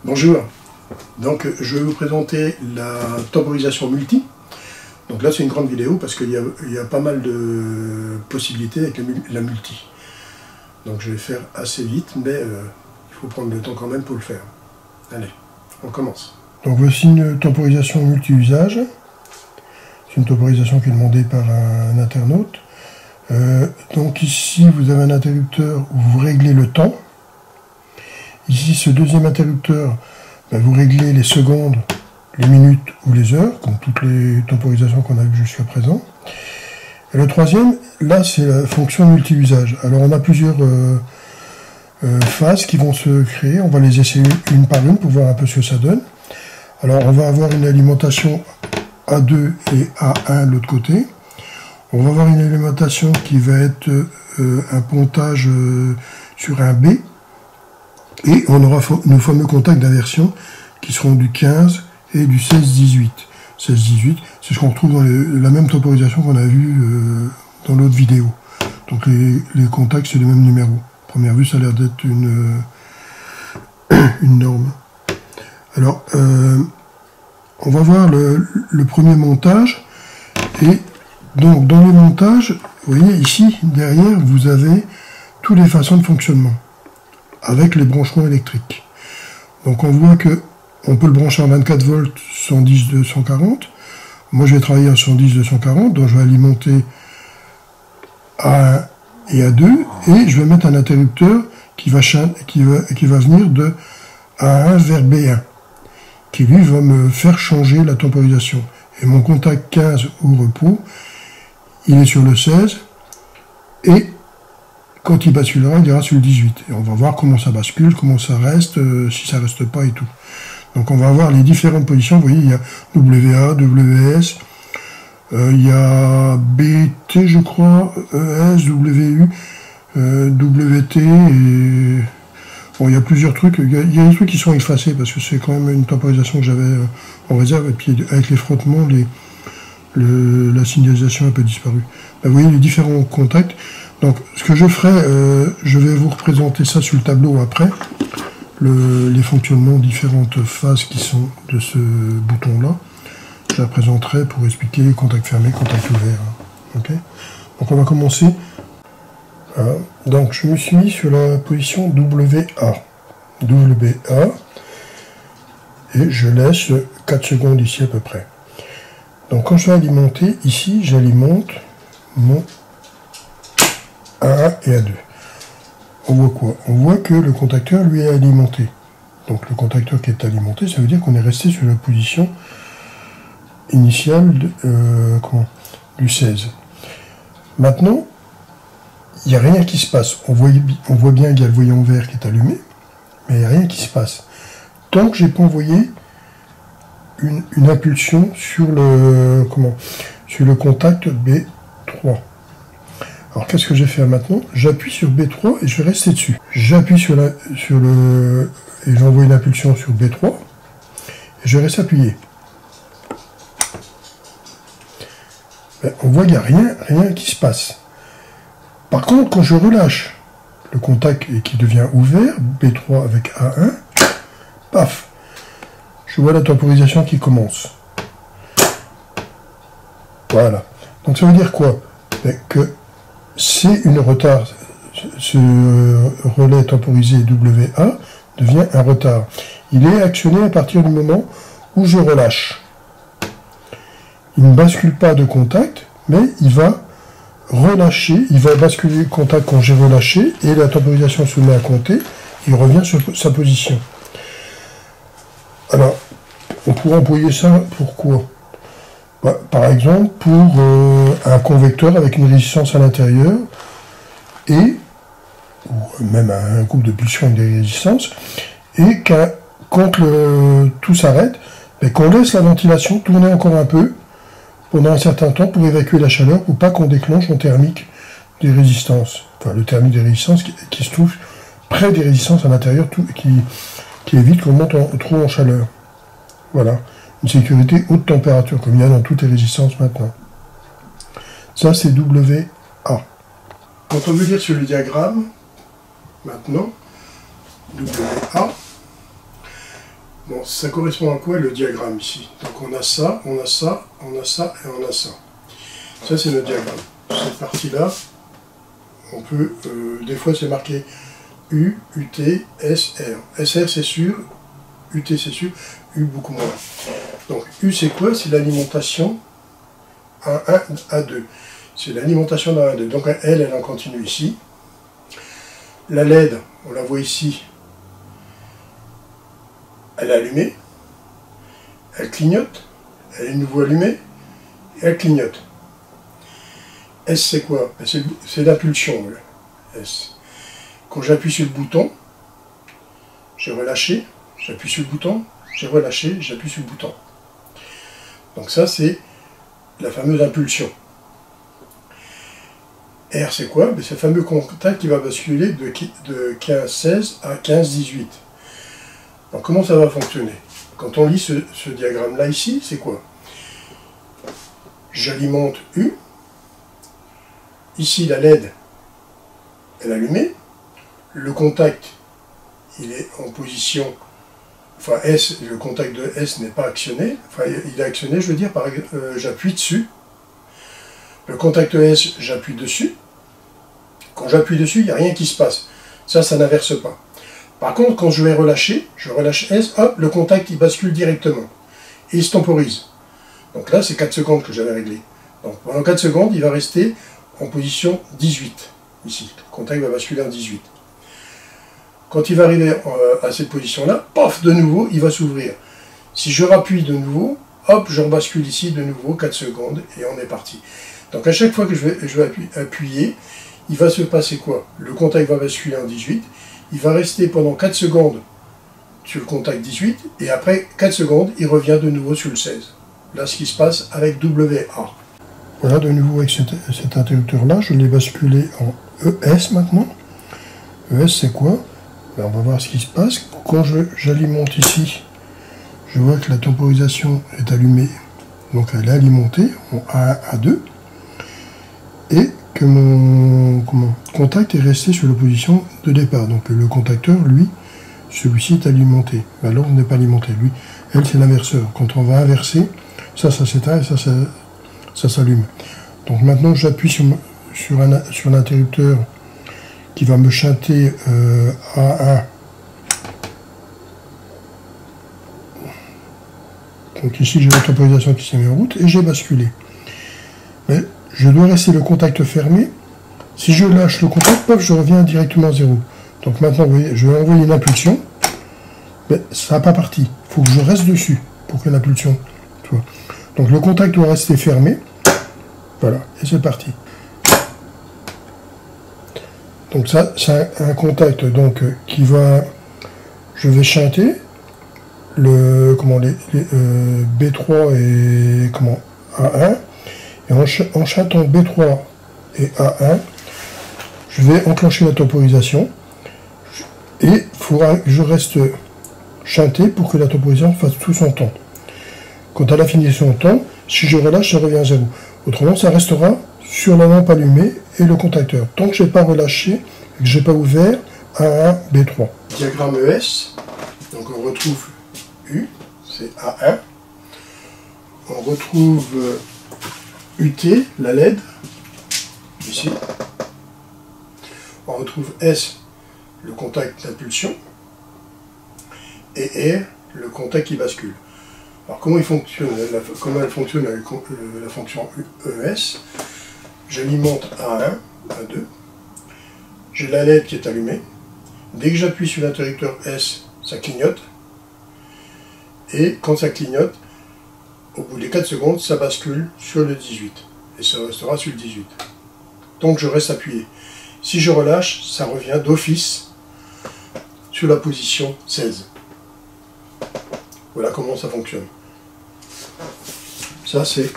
Bonjour, donc je vais vous présenter la temporisation multi. Donc là c'est une grande vidéo parce qu'il y a pas mal de possibilités avec la multi. Donc je vais faire assez vite, mais il faut prendre le temps quand même pour le faire. Allez, on commence. Donc voici une temporisation multi-usage. C'est une temporisation qui est demandée par un internaute. Donc ici vous avez un interrupteur où vous réglez le temps. Ici, ce deuxième interrupteur, vous réglez les secondes, les minutes ou les heures, comme toutes les temporisations qu'on a vues jusqu'à présent. Et le troisième, là, c'est la fonction multi-usage. Alors, on a plusieurs phases qui vont se créer. On va les essayer une par une pour voir un peu ce que ça donne. Alors, on va avoir une alimentation A2 et A1 de l'autre côté. On va avoir une alimentation qui va être un pontage sur un B. Et on aura nos fameux contacts d'inversion qui seront du 15 et du 16-18. 16-18, c'est ce qu'on retrouve dans la même temporisation qu'on a vu dans l'autre vidéo. Donc les contacts, c'est le même numéro. À première vue, ça a l'air d'être une norme. Alors, on va voir le premier montage. Et donc, dans le montage, vous voyez ici, derrière, vous avez toutes les façons de fonctionnement avec les branchements électriques. Donc on voit que on peut le brancher en 24 volts 110-240. Moi je vais travailler en 110-240, donc je vais alimenter A1 et A2 et je vais mettre un interrupteur qui va venir de A1 vers B1 qui lui va me faire changer la temporisation. Et mon contact 15 au repos, il est sur le 16 et quand il basculera, il ira sur le 18. Et on va voir comment ça bascule, comment ça reste, si ça reste pas et tout. Donc on va avoir les différentes positions. Vous voyez, il y a WA, WS, il y a BT, je crois, ES, WU, WT, et bon, il y a plusieurs trucs. Il y a des trucs qui sont effacés parce que c'est quand même une temporisation que j'avais en réserve. Et puis avec les frottements, la signalisation a un peu disparu. Là, vous voyez les différents contacts. Donc, ce que je ferai, je vais vous représenter ça sur le tableau après, les fonctionnements, différentes phases qui sont de ce bouton-là. Je la présenterai pour expliquer contact fermé, contact ouvert. Okay. Donc, on va commencer. Voilà. Donc, je me suis mis sur la position WA. WA. Et je laisse 4 secondes ici à peu près. Donc, quand je vais alimenter, ici, j'alimente mon A1 et A2. On voit quoi? On voit que le contacteur lui est alimenté. Donc le contacteur qui est alimenté, ça veut dire qu'on est resté sur la position initiale du 16. Maintenant, il n'y a rien qui se passe. On voit bien qu'il y a le voyant vert qui est allumé, mais il n'y a rien qui se passe. Tant que je n'ai pas envoyé une impulsion sur le contact B3. Alors qu'est-ce que je vais faire maintenant? J'appuie sur B3 et je vais rester dessus. J'appuie et j'envoie une impulsion sur B3 et je reste appuyé. On voit qu'il n'y a rien qui se passe. Par contre, quand je relâche le contact et qui devient ouvert, B3 avec A1, paf, je vois la temporisation qui commence. Voilà. Donc ça veut dire quoi? Que c'est une retard. Ce relais temporisé WA devient un retard. Il est actionné à partir du moment où je relâche. Il ne bascule pas de contact, mais il va relâcher, il va basculer le contact quand j'ai relâché, et la temporisation se met à compter, il revient sur sa position. Alors, on pourrait employer ça pour quoi? Par exemple, pour un convecteur avec une résistance à l'intérieur, ou même un groupe de pulsions avec des résistances, et quand tout s'arrête, qu'on laisse la ventilation tourner encore un peu, pendant un certain temps, pour évacuer la chaleur, pour pas qu'on déclenche en thermique des résistances. Enfin, le thermique des résistances qui se trouve près des résistances à l'intérieur, qui évite qu'on monte trop en chaleur. Voilà. Une sécurité haute température, comme il y a dans toutes les résistances maintenant. Ça, c'est WA. Quand on veut lire sur le diagramme, maintenant, WA, Bon, ça correspond à quoi le diagramme ici? Donc on a ça, on a ça, on a ça et on a ça. Ça c'est notre diagramme. Cette partie-là, on peut, des fois c'est marqué U, UT, SR. SR c'est sûr, UT c'est sûr, U beaucoup moins. Donc U c'est quoi? C'est l'alimentation A1, A2. C'est l'alimentation d'un A2. Donc elle est en continu ici. La LED, on la voit ici, elle est allumée, elle clignote, elle est de nouveau allumée, et elle clignote. S c'est quoi? C'est l'impulsion, S. Quand j'appuie sur le bouton, j'ai relâché, j'appuie sur le bouton, j'ai relâché, j'appuie sur le bouton. Donc ça c'est la fameuse impulsion. R c'est quoi? C'est le fameux contact qui va basculer de 15-16 à 15-18. Alors comment ça va fonctionner? Quand on lit ce diagramme-là ici, c'est quoi? J'alimente U. Ici, la LED, elle est allumée. Le contact, il est en position... Enfin, S, le contact de S n'est pas actionné. Enfin, il est actionné, je veux dire, j'appuie dessus. Le contact S, j'appuie dessus. Quand j'appuie dessus, il n'y a rien qui se passe. Ça n'inverse pas. Par contre, quand je vais relâcher, je relâche S, hop, le contact il bascule directement. Et il se temporise. Donc là, c'est 4 secondes que j'avais réglé. Donc pendant 4 secondes, il va rester en position 18. Ici, le contact va basculer en 18. Quand il va arriver à cette position-là, paf, de nouveau, il va s'ouvrir. Si je rappuie de nouveau, hop, je rebascule ici de nouveau 4 secondes et on est parti. Donc à chaque fois que je vais appuyer, il va se passer quoi? Le contact va basculer en 18. Il va rester pendant 4 secondes sur le contact 18, et après 4 secondes, il revient de nouveau sur le 16. Là, ce qui se passe avec WA. Voilà, de nouveau avec cet interrupteur-là, je l'ai basculé en ES maintenant. ES, c'est quoi? Ben, on va voir ce qui se passe. Quand j'alimente ici, je vois que la temporisation est allumée, donc elle est alimentée en A1, A2, et que mon contact est resté sur la position de départ. Donc le contacteur, lui, celui-ci est alimenté. Ben, l'autre n'est pas alimenté. Lui, elle, c'est l'inverseur. Quand on va inverser, ça s'éteint et ça s'allume. Donc maintenant, j'appuie sur l'interrupteur qui va me chanter A1. Donc ici, j'ai la temporisation qui s'est mise en route et j'ai basculé. Mais je dois rester le contact fermé. Si je lâche le contact, paf, je reviens directement à 0. Donc maintenant, vous voyez, je vais envoyer une impulsion. Mais ça n'a pas parti. Il faut que je reste dessus pour que l'impulsion soit. Donc le contact doit rester fermé. Voilà, et c'est parti. Donc ça, c'est un contact donc qui va... Je vais chanter les B3 et A1. Et en chantant B3 et A1, je vais enclencher la temporisation. Et il faudra que je reste chanté pour que la temporisation fasse tout son temps. Quand elle a fini son temps, si je relâche, ça revient à 0. Autrement, ça restera sur la lampe allumée et le contacteur. Tant que je n'ai pas relâché et que je n'ai pas ouvert A1, B3. Diagramme ES, donc on retrouve U, c'est A1. On retrouve UT, la LED, ici. On retrouve S, le contact d'impulsion, et R, le contact qui bascule. Alors comment elle fonctionne avec la fonction ES? J'alimente A1, A2, j'ai la LED qui est allumée. Dès que j'appuie sur l'interrupteur S, ça clignote. Et quand ça clignote, au bout des 4 secondes, ça bascule sur le 18. Et ça restera sur le 18. Donc je reste appuyé. Si je relâche, ça revient d'office sur la position 16. Voilà comment ça fonctionne. Ça c'est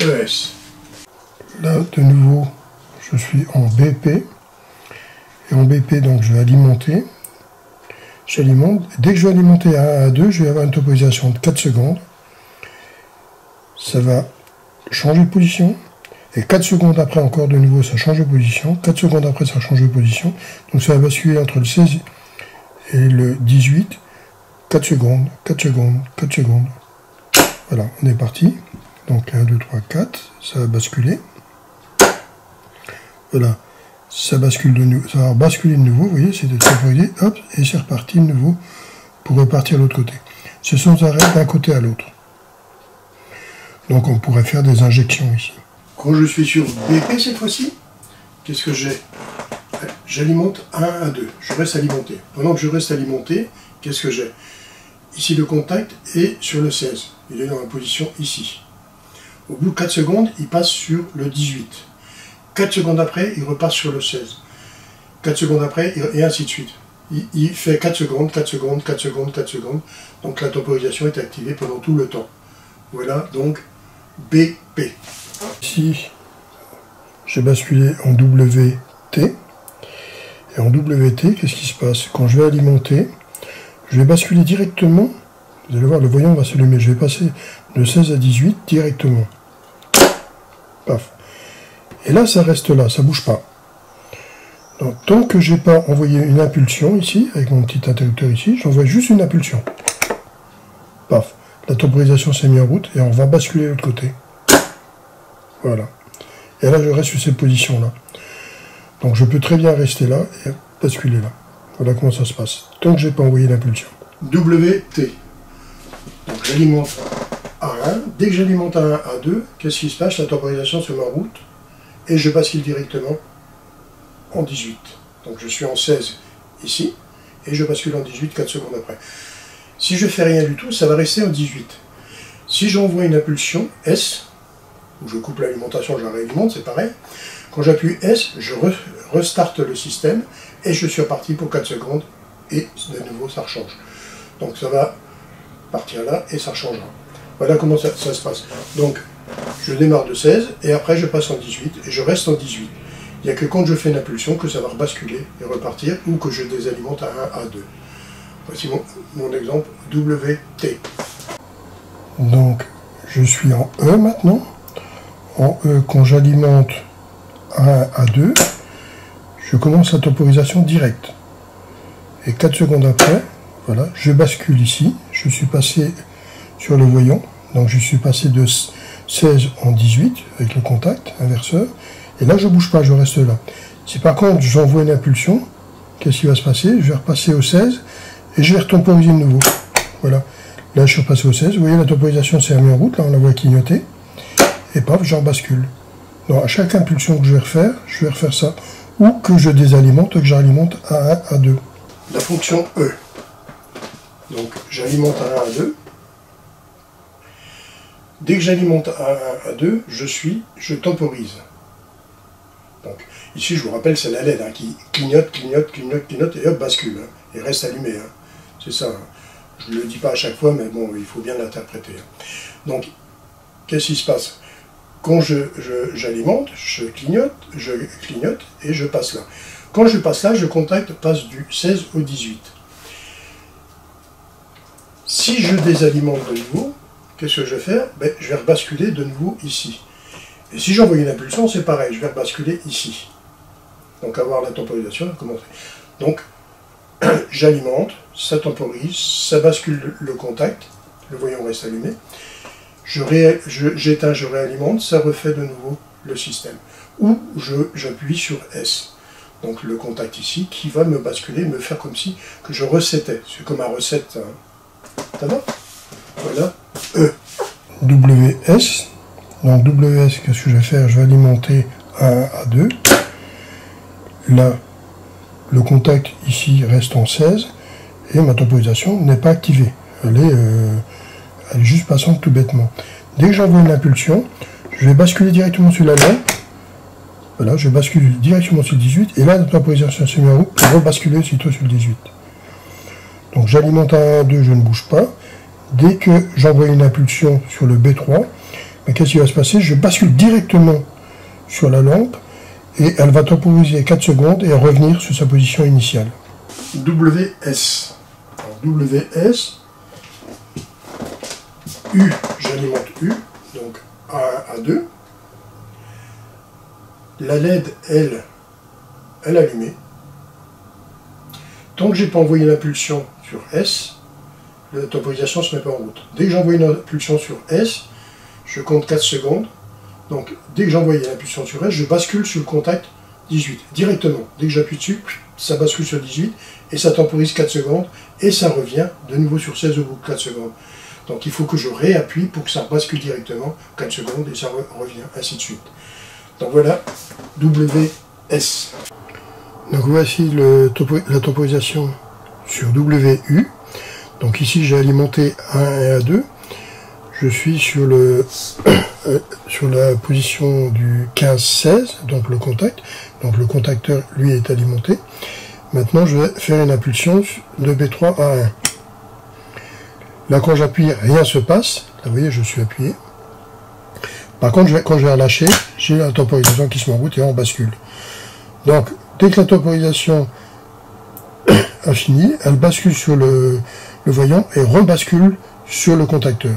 ES. Là, de nouveau, je suis en BP. Et en BP, donc je vais alimenter. J'alimente. Dès que je vais alimenter à 1 à 2, je vais avoir une temporisation de 4 secondes. Ça va changer de position. Et 4 secondes après, encore de nouveau, ça change de position. 4 secondes après, ça change de position. Donc ça va basculer entre le 16 et le 18. 4 secondes, 4 secondes, 4 secondes. Voilà, on est parti. Donc 1, 2, 3, 4, ça va basculer. Voilà, ça bascule de nouveau, ça va basculer de nouveau, vous voyez, c'est temporisé, hop, et c'est reparti de nouveau pour repartir de l'autre côté. C'est sans arrêt d'un côté à l'autre. Donc on pourrait faire des injections ici. Quand je suis sur BP cette fois-ci, qu'est-ce que j'ai? J'alimente 1 à 2, je reste alimenté. Pendant que je reste alimenté, qu'est-ce que j'ai? Ici le contact est sur le 16, il est dans la position ici. Au bout de 4 secondes, il passe sur le 18. 4 secondes après, il repasse sur le 16. 4 secondes après, et ainsi de suite. Il fait 4 secondes, 4 secondes, 4 secondes, 4 secondes. Donc la temporisation est activée pendant tout le temps. Voilà donc BP. Ici, j'ai basculé en WT. Et en WT, qu'est-ce qui se passe? Quand je vais alimenter, je vais basculer directement. Vous allez voir, le voyant va s'allumer. Je vais passer de 16 à 18 directement. Paf. Et là, ça reste là, ça ne bouge pas. Donc, tant que je n'ai pas envoyé une impulsion ici, avec mon petit interrupteur ici, j'envoie juste une impulsion. Paf. La temporisation s'est mise en route et on va basculer de l'autre côté. Voilà. Et là, je reste sur cette position-là. Donc, je peux très bien rester là et basculer là. Voilà comment ça se passe. Tant que je n'ai pas envoyé l'impulsion. WT. Donc, j'alimente à 1. Dès que j'alimente à 1, à 2, qu'est-ce qui se passe? La temporisation se met en route. Et je bascule directement en 18. Donc je suis en 16 ici, et je bascule en 18 4 secondes après. Si je fais rien du tout, ça va rester en 18. Si j'envoie une impulsion S, où je coupe l'alimentation, je la réalimente, c'est pareil. Quand j'appuie S, je restarte le système, et je suis reparti pour 4 secondes, et de nouveau ça rechange. Donc ça va partir là, et ça rechangera. Voilà comment ça se passe. Donc, je démarre de 16, et après je passe en 18, et je reste en 18. Il n'y a que quand je fais une impulsion que ça va rebasculer et repartir, ou que je désalimente à 1, à 2. Voici mon exemple WT. Donc, je suis en E maintenant. En E, quand j'alimente à 1, à 2, je commence la temporisation directe. Et 4 secondes après, voilà, je bascule ici. Je suis passé sur le voyant. Donc, je suis passé de 16 en 18 avec le contact inverseur. Et là, je ne bouge pas, je reste là. Si par contre, j'envoie une impulsion, qu'est-ce qui va se passer? Je vais repasser au 16 et je vais retemporiser de nouveau. Voilà. Là, je suis repassé au 16. Vous voyez, la temporisation s'est remise en route. Là, on la voit clignoter. Et paf, je rebascule. Donc, à chaque impulsion que je vais refaire ça. Ou que je désalimente, que j'alimente à 1, à 2. La fonction E. Donc, j'alimente à 1, à 2. Dès que j'alimente à 1, à 2, je temporise. Donc, ici, je vous rappelle, c'est la LED qui clignote, clignote, clignote, clignote, et hop, bascule, et reste allumé. C'est ça. Je ne le dis pas à chaque fois, mais bon, il faut bien l'interpréter. Donc, qu'est-ce qui se passe? Quand j'alimente, je clignote, et je passe là. Quand je passe là, le contact passe du 16 au 18. Si je désalimente de nouveau, qu'est-ce que je vais faire? Je vais rebasculer de nouveau ici. Et si j'envoie une impulsion, c'est pareil, je vais rebasculer ici. Donc avoir la temporisation, commencer. Donc, j'alimente, ça temporise, ça bascule le contact, le voyant reste allumé. J'éteins, je réalimente, ça refait de nouveau le système. Ou j'appuie sur S. Donc le contact ici, qui va me basculer, me faire comme si que je resettais. C'est comme un reset. Ça va? Voilà. E. WS. Donc WS, qu'est-ce que je vais faire? Je vais alimenter à 1, à 2. Là, le contact ici reste en 16 et ma temporisation n'est pas activée. Elle est juste passante tout bêtement. Dès que j'envoie une impulsion, je vais basculer directement sur la lampe. Voilà, je bascule directement sur le 18 et là la temporisation se met en route pour rebasculer aussitôt sur le 18. Donc j'alimente à 1, à 2, je ne bouge pas. Dès que j'envoie une impulsion sur le B3, qu'est-ce qui va se passer? Je bascule directement sur la lampe et elle va temporiser 4 secondes et revenir sur sa position initiale. WS. Alors, WS, U, j'alimente U, donc A1, A2. La LED, elle est allumée. Tant que je n'ai pas envoyé l'impulsion sur S, la temporisation ne se met pas en route. Dès que j'envoie une impulsion sur S, je compte 4 secondes. Donc, dès que j'envoie l'impulsion sur S, je bascule sur le contact 18, directement. Dès que j'appuie dessus, ça bascule sur 18, et ça temporise 4 secondes, et ça revient de nouveau sur 16 au bout de 4 secondes. Donc, il faut que je réappuie pour que ça bascule directement 4 secondes, et ça revient, ainsi de suite. Donc voilà, WS. Donc voici la temporisation sur WU. Donc ici, j'ai alimenté A1 et A2. Je suis sur sur la position du 15-16, donc le contact. Donc le contacteur, lui, est alimenté. Maintenant, je vais faire une impulsion de B3 à 1. Là, quand j'appuie, rien se passe. Là, vous voyez, je suis appuyé. Par contre, quand je vais relâcher, j'ai la temporisation qui se met en route et on bascule. Donc, dès que la temporisation a fini, elle bascule sur le voyant et rebascule sur le contacteur.